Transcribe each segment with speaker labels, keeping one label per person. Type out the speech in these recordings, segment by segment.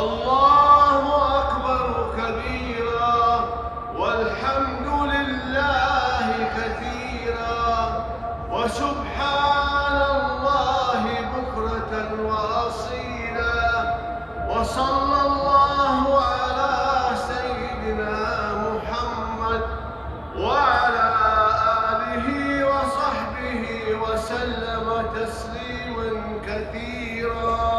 Speaker 1: الله أكبر كبيرا والحمد لله كثيرا وسبحان الله بكرة وأصيلا وصلى الله على سيدنا محمد وعلى آله وصحبه وسلم تسليما كثيرا.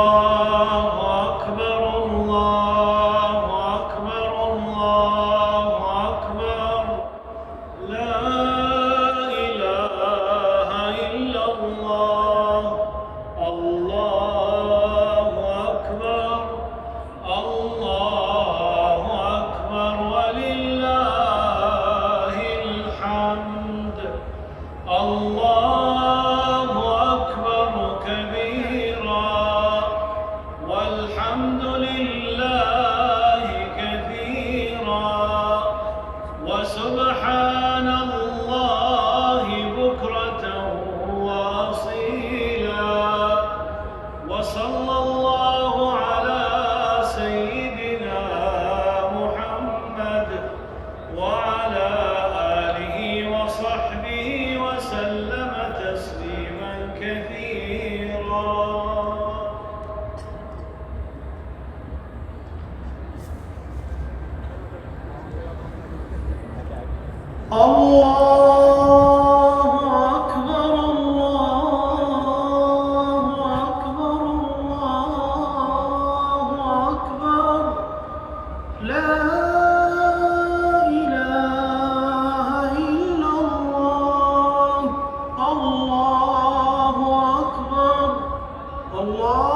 Speaker 1: الله أكبر الله أكبر الله أكبر لا إله إلا الله الله أكبر الله أكبر ولله الحمد الله أكبر كبيرا والحمد لله كثيرا وسبحان الله بكرة وأصيلا وصلى الله على سيدنا محمد وعلى آله وصحبه وسلم تسليما كثيرا. الله أكبر الله أكبر الله أكبر لا إله إلا الله الله أكبر الله